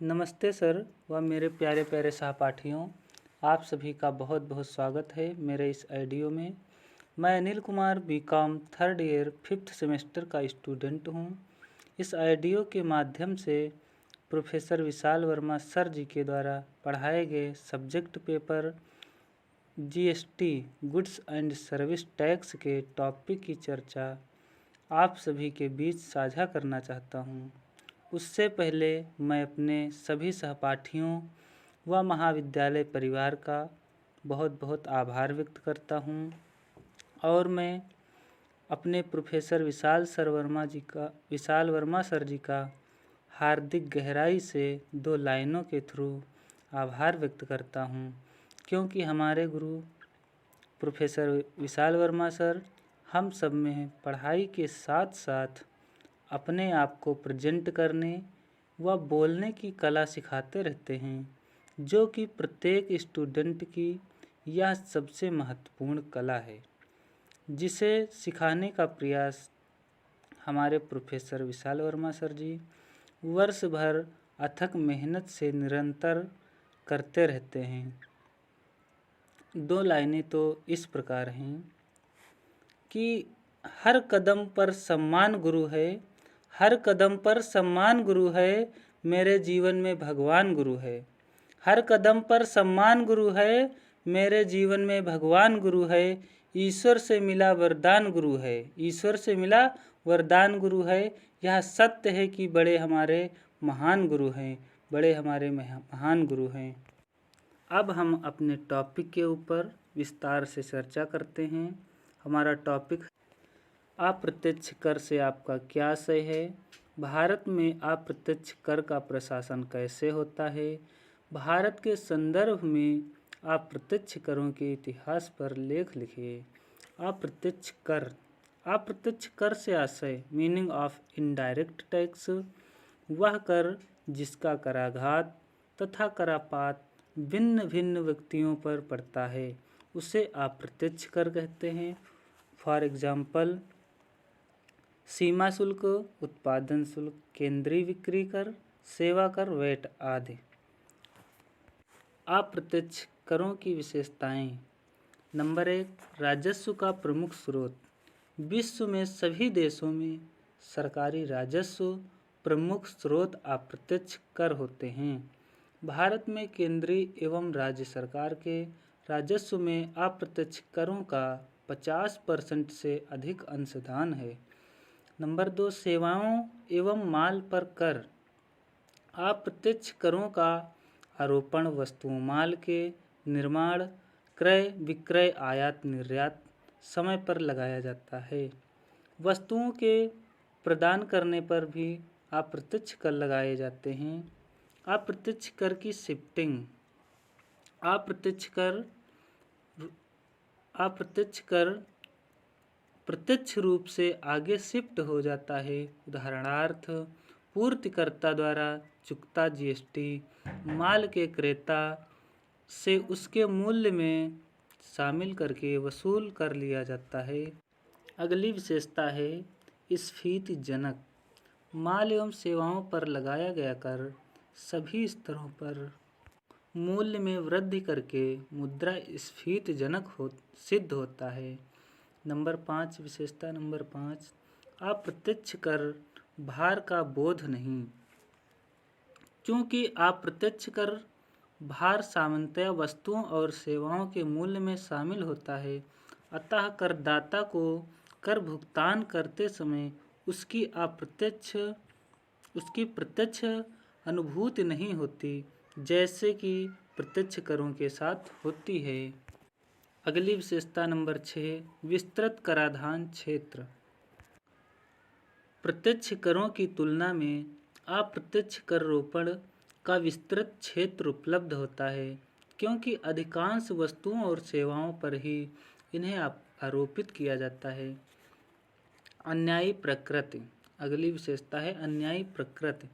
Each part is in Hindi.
नमस्ते सर व मेरे प्यारे प्यारे सहपाठियों, आप सभी का बहुत बहुत स्वागत है मेरे इस ऑडियो में। मैं Anil Kumar BCom third year 5th semester का स्टूडेंट हूँ। इस ऑडियो के माध्यम से प्रोफेसर विशाल वर्मा सर जी के द्वारा पढ़ाए गए subject paper GST goods and service tax के टॉपिक की चर्चा आप सभी के बीच साझा करना चाहता हूँ। उससे पहले मैं अपने सभी सहपाठियों व महाविद्यालय परिवार का बहुत बहुत आभार व्यक्त करता हूँ और मैं अपने प्रोफेसर विशाल वर्मा सर जी का हार्दिक गहराई से 2 लाइनों के थ्रू आभार व्यक्त करता हूँ, क्योंकि हमारे गुरु प्रोफेसर विशाल वर्मा सर हम सब में पढ़ाई के साथ साथ अपने आप को प्रेजेंट करने व बोलने की कला सिखाते रहते हैं, जो कि प्रत्येक स्टूडेंट की यह सबसे महत्वपूर्ण कला है, जिसे सिखाने का प्रयास हमारे प्रोफेसर विशाल वर्मा सर जी वर्ष भर अथक मेहनत से निरंतर करते रहते हैं। 2 लाइनें तो इस प्रकार हैं कि हर कदम पर सम्मान गुरु है, हर कदम पर सम्मान गुरु है, मेरे जीवन में भगवान गुरु है। हर कदम पर सम्मान गुरु है, मेरे जीवन में भगवान गुरु है। ईश्वर से मिला वरदान गुरु है, ईश्वर से मिला वरदान गुरु है। यह सत्य है कि बड़े हमारे महान गुरु हैं, बड़े हमारे महान गुरु हैं। अब हम अपने टॉपिक के ऊपर विस्तार से चर्चा करते हैं। हमारा टॉपिक अप्रत्यक्ष कर से आपका क्या आशय है, भारत में अप्रत्यक्ष कर का प्रशासन कैसे होता है, भारत के संदर्भ में अप्रत्यक्ष करों के इतिहास पर लेख लिखिए। अप्रत्यक्ष कर, अप्रत्यक्ष कर से आशय मीनिंग ऑफ इनडायरेक्ट टैक्स, वह कर जिसका कराघात तथा करापात भिन्न भिन्न व्यक्तियों पर पड़ता है, उसे अप्रत्यक्ष कर कहते हैं। फॉर एग्जाम्पल, सीमा शुल्क, उत्पादन शुल्क, केंद्रीय बिक्री कर, सेवा कर, वैट आदि। अप्रत्यक्ष करों की विशेषताएं। नंबर 1, राजस्व का प्रमुख स्रोत। विश्व में सभी देशों में सरकारी राजस्व प्रमुख स्रोत अप्रत्यक्ष कर होते हैं। भारत में केंद्रीय एवं राज्य सरकार के राजस्व में अप्रत्यक्ष करों का 50% से अधिक अंशदान है। नंबर 2, सेवाओं एवं माल पर कर। अप्रत्यक्ष करों का आरोपण वस्तुओं माल के निर्माण, क्रय विक्रय, आयात निर्यात समय पर लगाया जाता है। वस्तुओं के प्रदान करने पर भी अप्रत्यक्ष कर लगाए जाते हैं। अप्रत्यक्ष कर की शिफ्टिंग। अप्रत्यक्ष कर प्रत्यक्ष रूप से आगे शिफ्ट हो जाता है। उदाहरणार्थ, पूर्तिकर्ता द्वारा चुकता जीएसटी माल के क्रेता से उसके मूल्य में शामिल करके वसूल कर लिया जाता है। अगली विशेषता है स्फीतिजनक। माल एवं सेवाओं पर लगाया गया कर सभी स्तरों पर मूल्य में वृद्धि करके मुद्रास्फीतिजनक सिद्ध होता है। नंबर 5, विशेषता नंबर 5, अप्रत्यक्ष कर भार का बोझ नहीं। चूँकि अप्रत्यक्ष कर भार सामान्यतया वस्तुओं और सेवाओं के मूल्य में शामिल होता है, अतः करदाता को कर भुगतान करते समय उसकी प्रत्यक्ष अनुभूति नहीं होती, जैसे कि प्रत्यक्ष करों के साथ होती है। अगली विशेषता नंबर 6, विस्तृत कराधान क्षेत्र। प्रत्यक्ष करों की तुलना में अप्रत्यक्ष कर रोपण का विस्तृत क्षेत्र उपलब्ध होता है, क्योंकि अधिकांश वस्तुओं और सेवाओं पर ही इन्हें आरोपित किया जाता है। अन्यायी प्रकृति। अगली विशेषता है अन्यायी प्रकृति।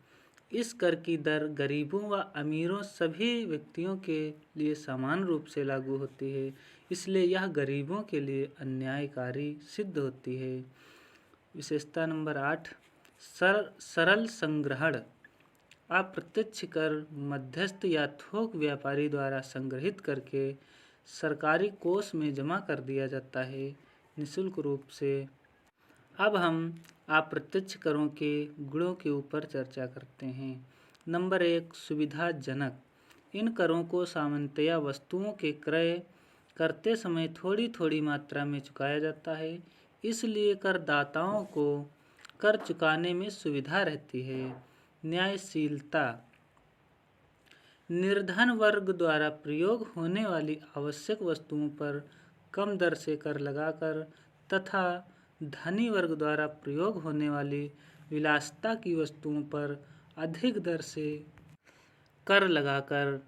इस कर की दर गरीबों व अमीरों सभी व्यक्तियों के लिए समान रूप से लागू होती है, इसलिए यह गरीबों के लिए अन्यायकारी सिद्ध होती है। विशेषता नंबर 8, सरल संग्रहण। अप्रत्यक्ष कर मध्यस्थ या थोक व्यापारी द्वारा संग्रहित करके सरकारी कोष में जमा कर दिया जाता है निःशुल्क रूप से। अब हम अप्रत्यक्ष करों के गुणों के ऊपर चर्चा करते हैं। नंबर 1, सुविधाजनक। इन करों को सामान्यतया वस्तुओं के क्रय करते समय थोड़ी थोड़ी मात्रा में चुकाया जाता है, इसलिए करदाताओं को कर चुकाने में सुविधा रहती है। न्यायशीलता। निर्धन वर्ग द्वारा प्रयोग होने वाली आवश्यक वस्तुओं पर कम दर से कर लगाकर तथा धनी वर्ग द्वारा प्रयोग होने वाली विलासिता की वस्तुओं पर अधिक दर से कर लगाकर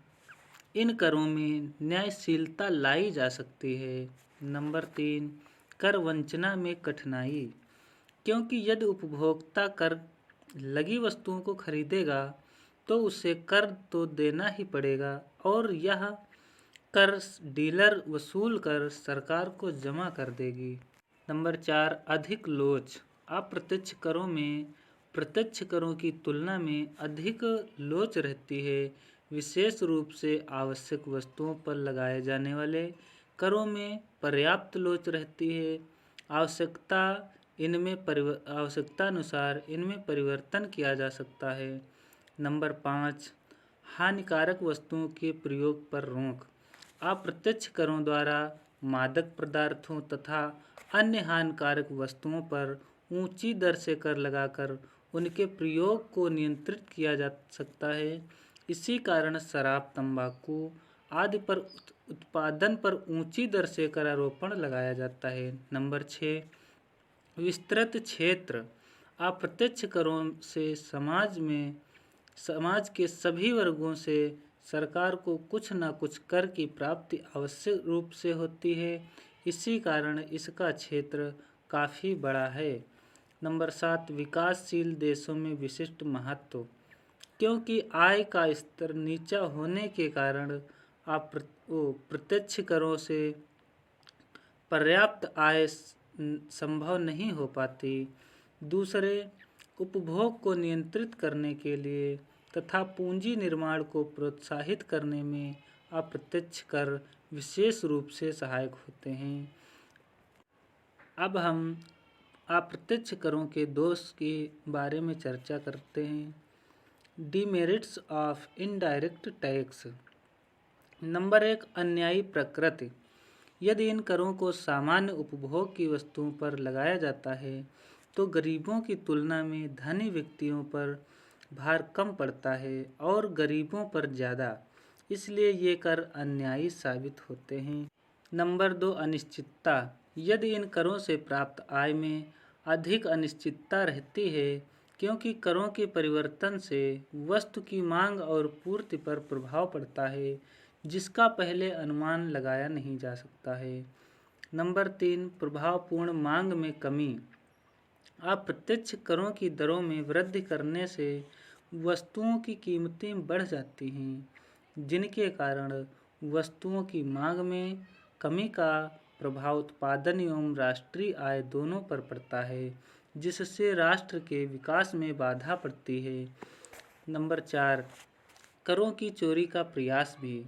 इन करों में न्यायशीलता लाई जा सकती है। नंबर 3, कर वंचना में कठिनाई। क्योंकि यदि उपभोक्ता कर लगी वस्तुओं को खरीदेगा तो उसे कर तो देना ही पड़ेगा और यह कर डीलर वसूल कर सरकार को जमा कर देगी। नंबर 4, अधिक लोच। अप्रत्यक्ष करों में प्रत्यक्ष करों की तुलना में अधिक लोच रहती है। विशेष रूप से आवश्यक वस्तुओं पर लगाए जाने वाले करों में पर्याप्त लोच रहती है। आवश्यकतानुसार इनमें परिवर्तन किया जा सकता है। नंबर 5, हानिकारक वस्तुओं के प्रयोग पर रोक। अप्रत्यक्ष करों द्वारा मादक पदार्थों तथा अन्य हानिकारक वस्तुओं पर ऊंची दर से कर लगाकर उनके प्रयोग को नियंत्रित किया जा सकता है। इसी कारण शराब, तंबाकू आदि पर उत्पादन पर ऊंची दर से करारोपण लगाया जाता है। नंबर 6, विस्तृत क्षेत्र। अप्रत्यक्ष करों से समाज के सभी वर्गों से सरकार को कुछ न कुछ कर की प्राप्ति आवश्यक रूप से होती है, इसी कारण इसका क्षेत्र काफ़ी बड़ा है। नंबर 7, विकासशील देशों में विशिष्ट महत्व। क्योंकि आय का स्तर नीचा होने के कारण प्रत्यक्ष करों से पर्याप्त आय संभव नहीं हो पाती। दूसरे, उपभोग को नियंत्रित करने के लिए तथा पूंजी निर्माण को प्रोत्साहित करने में अप्रत्यक्ष कर विशेष रूप से सहायक होते हैं। अब हम अप्रत्यक्ष करों के दोष के बारे में चर्चा करते हैं। Demerits of indirect tax. Number 1, अन्यायी प्रकृति। यदि इन करों को सामान्य उपभोग की वस्तुओं पर लगाया जाता है तो गरीबों की तुलना में धनी व्यक्तियों पर भार कम पड़ता है और गरीबों पर ज़्यादा, इसलिए ये कर अन्यायी साबित होते हैं। नंबर 2, अनिश्चितता। यदि इन करों से प्राप्त आय में अधिक अनिश्चितता रहती है क्योंकि करों के परिवर्तन से वस्तु की मांग और पूर्ति पर प्रभाव पड़ता है जिसका पहले अनुमान लगाया नहीं जा सकता है। नंबर 3, प्रभावपूर्ण मांग में कमी। अप्रत्यक्ष करों की दरों में वृद्धि करने से वस्तुओं की कीमतें बढ़ जाती हैं, जिनके कारण वस्तुओं की मांग में कमी का प्रभाव उत्पादन एवं राष्ट्रीय आय दोनों पर पड़ता है, जिससे राष्ट्र के विकास में बाधा पड़ती है। नंबर 4, करों की चोरी का प्रयास भी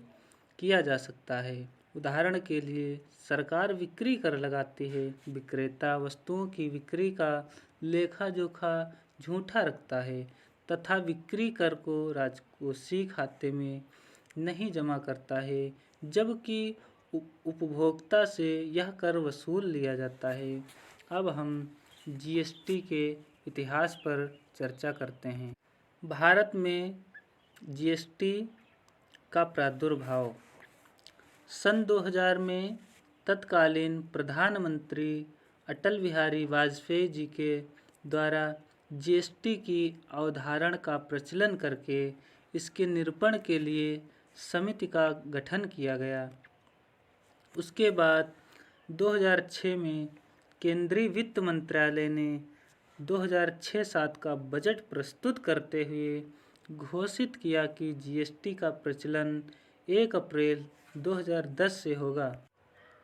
किया जा सकता है। उदाहरण के लिए सरकार बिक्री कर लगाती है, विक्रेता वस्तुओं की बिक्री का लेखा जोखा झूठा रखता है तथा बिक्री कर को राजकोषीय खाते में नहीं जमा करता है, जबकि उपभोक्ता से यह कर वसूल लिया जाता है। अब हम जीएसटी के इतिहास पर चर्चा करते हैं। भारत में जीएसटी का प्रादुर्भाव। सन 2000 में तत्कालीन प्रधानमंत्री अटल बिहारी वाजपेयी जी के द्वारा जीएसटी की अवधारणा का प्रचलन करके इसके निरूपण के लिए समिति का गठन किया गया। उसके बाद 2006 में केंद्रीय वित्त मंत्रालय ने 2006-07 का बजट प्रस्तुत करते हुए घोषित किया कि जीएसटी का प्रचलन 1 अप्रैल 2010 से होगा।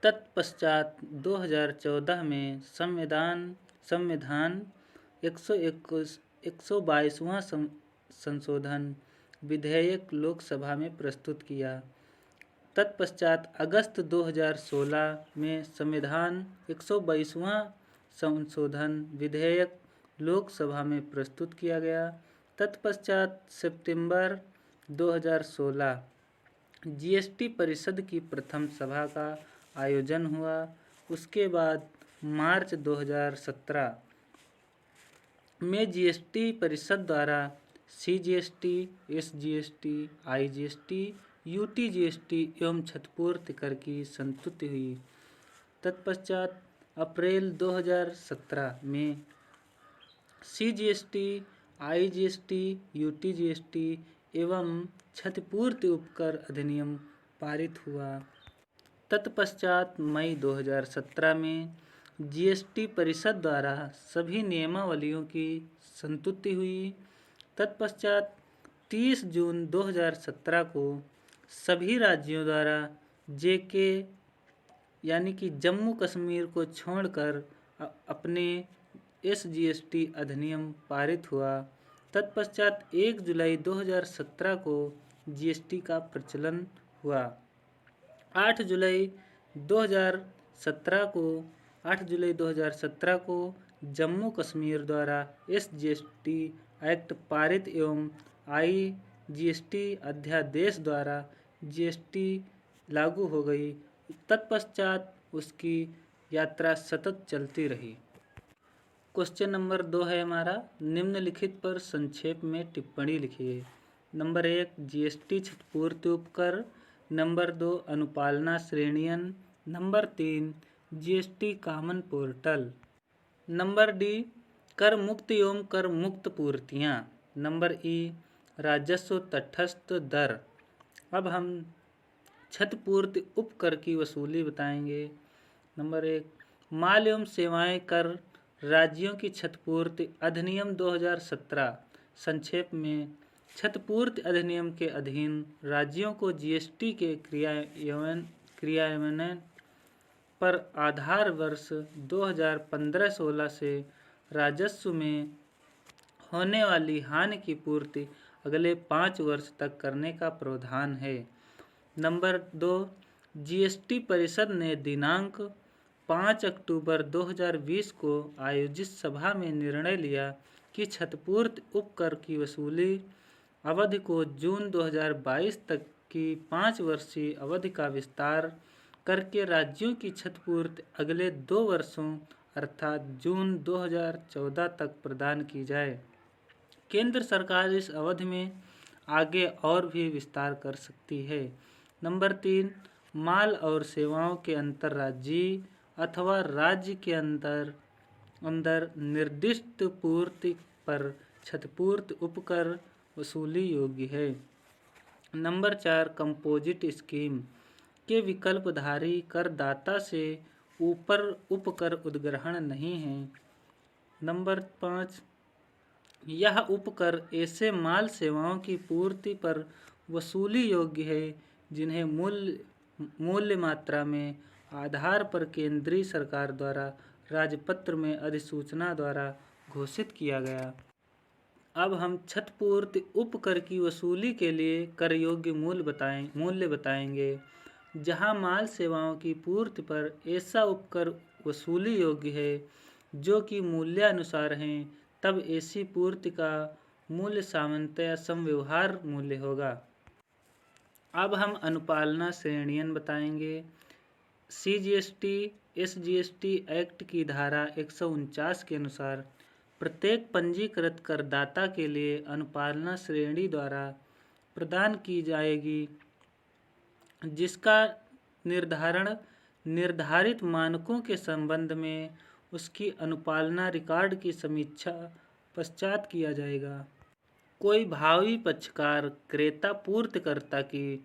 तत्पश्चात 2014 में संविधान 122वां संशोधन विधेयक लोकसभा में प्रस्तुत किया। तत्पश्चात अगस्त 2016 में संविधान 122वां संशोधन विधेयक लोकसभा में प्रस्तुत किया गया। तत्पश्चात सितंबर 2016 जीएसटी परिषद की प्रथम सभा का आयोजन हुआ। उसके बाद मार्च 2017 में जीएसटी परिषद द्वारा सीजीएसटी, एसजीएसटी, आईजीएसटी, यूटीजीएसटी एवं क्षतिपूर्ति कर की संस्तुति हुई। तत्पश्चात अप्रैल 2017 में सीजीएसटी, आईजीएसटी, यूटीजीएसटी एवं क्षतिपूर्ति उपकर अधिनियम पारित हुआ। तत्पश्चात मई 2017 में जीएसटी परिषद द्वारा सभी नियमावलियों की संस्तुति हुई। तत्पश्चात 30 जून 2017 को सभी राज्यों द्वारा जेके यानी कि जम्मू कश्मीर को छोड़कर अपने एसजीएसटी अधिनियम पारित हुआ। तत्पश्चात 1 जुलाई 2017 को जीएसटी का प्रचलन हुआ। 8 जुलाई 2017 को जम्मू कश्मीर द्वारा एसजीएसटी एक्ट पारित एवं आईजीएसटी अध्यादेश द्वारा जीएसटी लागू हो गई। तत्पश्चात उसकी यात्रा सतत चलती रही। क्वेश्चन नंबर 2 है हमारा, निम्नलिखित पर संक्षेप में टिप्पणी लिखिए। नंबर 1 जीएसटी क्षतिपूर्ति उपकर, नंबर 2 अनुपालना श्रेणियन, number 3 GST common portal, number D कर मुक्त एवं कर मुक्त पूर्तियाँ, नंबर ई राजस्व तटस्थ दर। अब हम क्षतिपूर्ति उपकर की वसूली बताएंगे। नंबर 1 माल एवं सेवाएं कर राज्यों की क्षतिपूर्ति अधिनियम 2017 संक्षेप में क्षतिपूर्ति अधिनियम के अधीन राज्यों को जीएसटी के क्रियान्वयन पर आधार वर्ष 2015-16 से राजस्व में होने वाली हानि की पूर्ति अगले 5 वर्ष तक करने का प्रावधान है। नंबर 2 जीएसटी परिषद ने दिनांक 5 अक्टूबर 2020 को आयोजित सभा में निर्णय लिया कि क्षतिपूर्ति उपकर की वसूली अवधि को जून 2022 तक की 5 वर्षीय अवधि का विस्तार करके राज्यों की क्षतिपूर्ति अगले 2 वर्षों अर्थात जून 2014 तक प्रदान की जाए। केंद्र सरकार इस अवधि में आगे और भी विस्तार कर सकती है। नंबर 3 माल और सेवाओं के अंतर्राज्यीय अथवा राज्य के अंदर निर्दिष्ट पूर्ति पर क्षतिपूर्ति उपकर वसूली योग्य है। नंबर 4 कंपोजिट स्कीम के विकल्पधारी करदाता से ऊपर उपकर उद्ग्रहण नहीं है। नंबर 5 यह उपकर ऐसे माल सेवाओं की पूर्ति पर वसूली योग्य है जिन्हें मूल्य मात्रा में आधार पर केंद्रीय सरकार द्वारा राजपत्र में अधिसूचना द्वारा घोषित किया गया। अब हम क्षतिपूर्ति उपकर की वसूली के लिए कर योग्य मूल्य बताएंगे। जहां माल सेवाओं की पूर्ति पर ऐसा उपकर वसूली योग्य है जो कि मूल्यानुसार हैं, तब ऐसी पूर्ति का मूल्य सामान्यतया समव्यवहार मूल्य होगा। अब हम अनुपालना श्रेणियन बताएंगे। सीजीएसटी एसजीएसटी एक्ट की धारा 149 के अनुसार प्रत्येक पंजीकृत करदाता के लिए अनुपालना श्रेणी द्वारा प्रदान की जाएगी, जिसका निर्धारण निर्धारित मानकों के संबंध में उसकी अनुपालना रिकॉर्ड की समीक्षा पश्चात किया जाएगा। कोई भावी पक्षकार क्रेता पूर्तिकर्ता की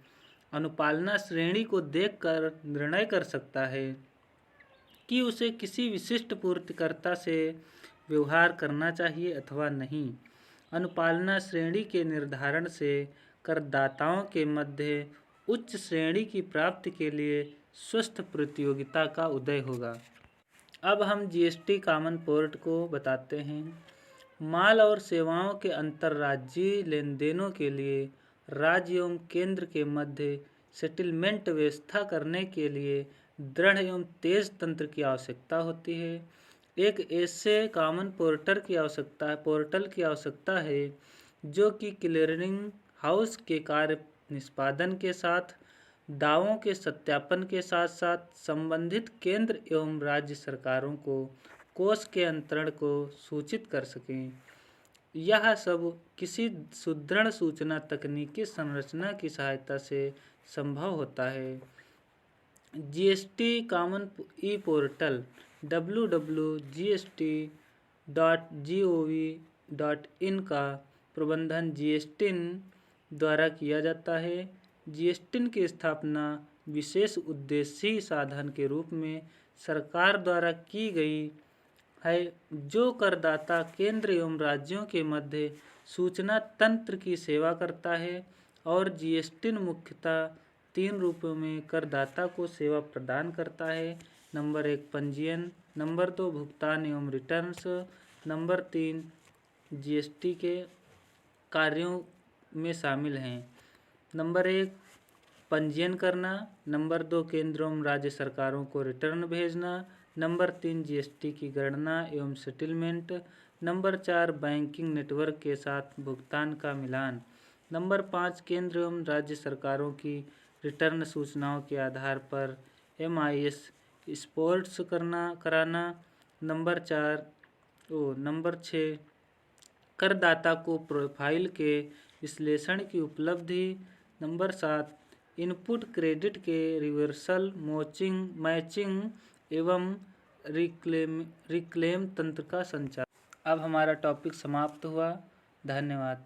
अनुपालना श्रेणी को देखकर निर्णय कर सकता है कि उसे किसी विशिष्ट पूर्तिकर्ता से व्यवहार करना चाहिए अथवा नहीं। अनुपालना श्रेणी के निर्धारण से करदाताओं के मध्य उच्च श्रेणी की प्राप्ति के लिए स्वस्थ प्रतियोगिता का उदय होगा। अब हम जीएसटी कॉमन पोर्ट को बताते हैं। माल और सेवाओं के अंतर्राज्यीय लेनदेनों के लिए राज्य एवं केंद्र के मध्य सेटलमेंट व्यवस्था करने के लिए दृढ़ एवं तेज तंत्र की आवश्यकता होती है। एक ऐसे कॉमन पोर्टल की आवश्यकता है जो कि क्लियरिंग हाउस के कार्य निष्पादन के साथ दावों के सत्यापन के साथ साथ संबंधित केंद्र एवं राज्य सरकारों को कोष के अंतरण को सूचित कर सकें। यह सब किसी सुदृढ़ सूचना तकनीकी संरचना की सहायता से संभव होता है। जीएसटी कॉमन ई पोर्टल www.gst.gov.in का प्रबंधन जीएसटी द्वारा किया जाता है। जीएसटी की स्थापना विशेष उद्देश्यीय साधन के रूप में सरकार द्वारा की गई है, जो करदाता केंद्र एवं राज्यों के मध्य सूचना तंत्र की सेवा करता है। और जीएसटी मुख्यतः 3 रूपों में करदाता को सेवा प्रदान करता है। नंबर 1 पंजीयन, नंबर 2 भुगतान एवं रिटर्न्स, नंबर 3 जीएसटी के कार्यों में शामिल हैं। नंबर 1 पंजीयन करना, नंबर 2 केंद्र एवं राज्य सरकारों को रिटर्न भेजना, नंबर 3 जीएसटी की गणना एवं सेटलमेंट, नंबर 4 बैंकिंग नेटवर्क के साथ भुगतान का मिलान, नंबर 5 केंद्र एवं राज्य सरकारों की रिटर्न सूचनाओं के आधार पर MIS स्पोर्ट्स कराना, नंबर 6 करदाता को प्रोफाइल के विश्लेषण की उपलब्धि, नंबर 7 इनपुट क्रेडिट के रिवर्सल मैचिंग एवं रिक्लेम तंत्र का संचालन। अब हमारा टॉपिक समाप्त हुआ। धन्यवाद।